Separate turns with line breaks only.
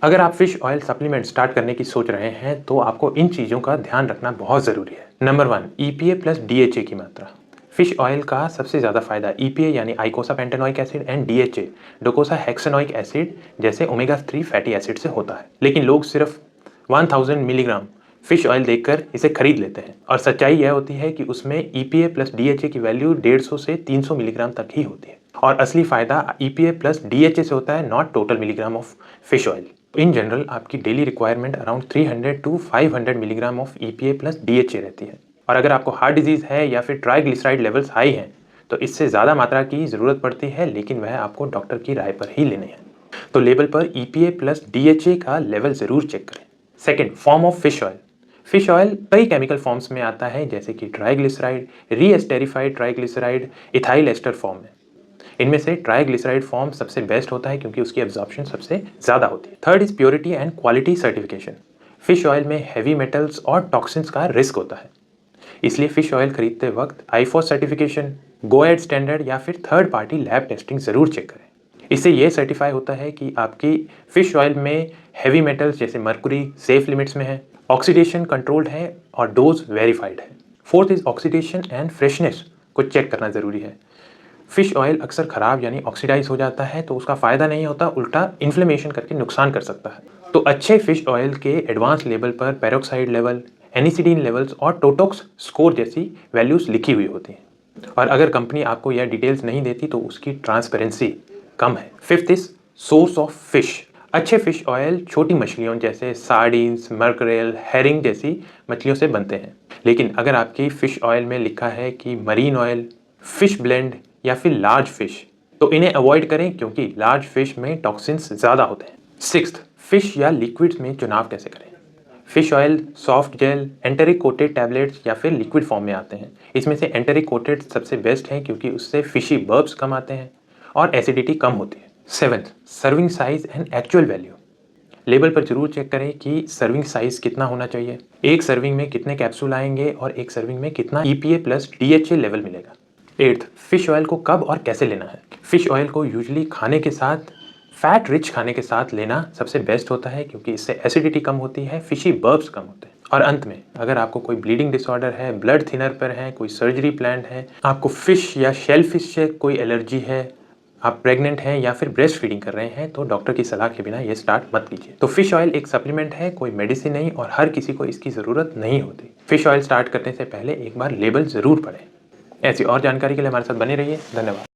अगर आप fish oil supplement start करने की सोच रहे हैं तो आपको इन चीज़ों का ध्यान रखना बहुत ज़रूरी है। नंबर 1, EPA प्लस DHA की मात्रा। फिश ऑयल का सबसे ज़्यादा फायदा EPA यानी आइकोसापेंटेनोइक एसिड एंड DHA डोकोसाहेक्सेनोइक एसिड जैसे ओमेगा 3 फैटी एसिड से होता है। लेकिन लोग सिर्फ 1000 मिलीग्राम फिश ऑयल देखकर इसे खरीद लेते हैं और सच्चाई यह होती है कि उसमें EPA प्लस DHA की वैल्यू 150 से 300 मिलीग्राम तक ही होती है और असली फायदा EPA प्लस DHA से होता है, not total milligram of fish oil. In general आपकी daily requirement around 300 to 500 milligram of EPA plus DHA रहती है और अगर आपको हार्ट डिजीज़ है या फिर ट्राइग्लिसराइड लेवल्स हाई हैं तो इससे ज़्यादा मात्रा की ज़रूरत पड़ती है, लेकिन वह आपको डॉक्टर की राय पर ही लेनी है। तो लेबल पर EPA प्लस DHA का लेवल ज़रूर चेक करें। Second, form of fish oil. Fish oil कई केमिकल फॉर्म्स में आता है जैसे कि triglyceride, reesterified triglyceride, ethyl ester form में। इनमें से ट्राइग्लिसराइड फॉर्म सबसे बेस्ट होता है क्योंकि उसकी एब्जॉर्प्शन सबसे ज़्यादा होती है। Third is purity and quality certification. Fish oil में हैवी मेटल्स और टॉक्सिन्स का रिस्क होता है, इसलिए फिश ऑयल खरीदते वक्त IFOS सर्टिफिकेशन, गोएड स्टैंडर्ड या फिर थर्ड पार्टी लैब टेस्टिंग ज़रूर चेक करें। इससे यह सर्टिफाई होता है कि आपकी फिश ऑयल में हैवी मेटल्स जैसे मर्कुरी सेफ लिमिट्स में है, ऑक्सीडेशन कंट्रोल्ड है और डोज वेरीफाइड है। Fourth is oxidation and freshness को चेक करना ज़रूरी है। फिश ऑयल अक्सर ख़राब यानी ऑक्सीडाइज हो जाता है तो उसका फ़ायदा नहीं होता, उल्टा इन्फ्लेमेशन करके नुकसान कर सकता है। तो अच्छे फिश ऑयल के एडवांस लेवल पर पेरोक्साइड लेवल, एनिसिडीन लेवल्स और टोटोक्स स्कोर जैसी वैल्यूज़ लिखी हुई होती हैं और अगर कंपनी आपको यह डिटेल्स नहीं देती तो उसकी ट्रांसपेरेंसी कम है। Fifth is source of fish. अच्छे फिश ऑयल छोटी मछलियों जैसे सार्डिन्स, मर्करेल, हेरिंग जैसी मछलियों से बनते हैं, लेकिन अगर आपकी फ़िश ऑयल में लिखा है कि मरीन ऑयल, फिश ब्लेंड या फिर लार्ज फिश तो इन्हें अवॉइड करें क्योंकि लार्ज फिश में टॉक्सिन्स ज़्यादा होते हैं। सिक्स्थ, फिश या लिक्विड्स में चुनाव कैसे करें। Fish oil soft gel, enteric coated tablets या फिर लिक्विड फॉर्म में आते हैं। इसमें से एंटेरिक कोटेड सबसे बेस्ट है क्योंकि उससे फिशी बर्ब्स कम आते हैं और एसिडिटी कम होती है। Seventh, serving size and actual value. Label पर जरूर चेक करें कि सर्विंग साइज कितना होना चाहिए, एक सर्विंग में कितने कैप्सूल आएंगे और एक सर्विंग में कितना EPA प्लस DHA लेवल मिलेगा। एट्थ, फिश ऑयल को कब और कैसे लेना है। फिश ऑयल को यूजुअली खाने के साथ, फैट रिच खाने के साथ लेना सबसे बेस्ट होता है क्योंकि इससे एसिडिटी कम होती है, फिशी बर्ब्स कम होते हैं। और अंत में अगर आपको कोई ब्लीडिंग डिसऑर्डर है, ब्लड थिनर पर है, कोई सर्जरी प्लान है, आपको फिश या शेल फिश से कोई एलर्जी है, आप प्रेग्नेंट हैं या फिर ब्रेस्ट फीडिंग कर रहे हैं तो डॉक्टर की सलाह के बिना ये स्टार्ट मत कीजिए। तो फिश ऑयल एक सप्लीमेंट है, कोई मेडिसिन नहीं और हर किसी को इसकी ज़रूरत नहीं होती। फिश ऑयल स्टार्ट करने से पहले एक बार लेबल ज़रूर पढ़ें। ऐसी और जानकारी के लिए हमारे साथ बने रहिए। धन्यवाद।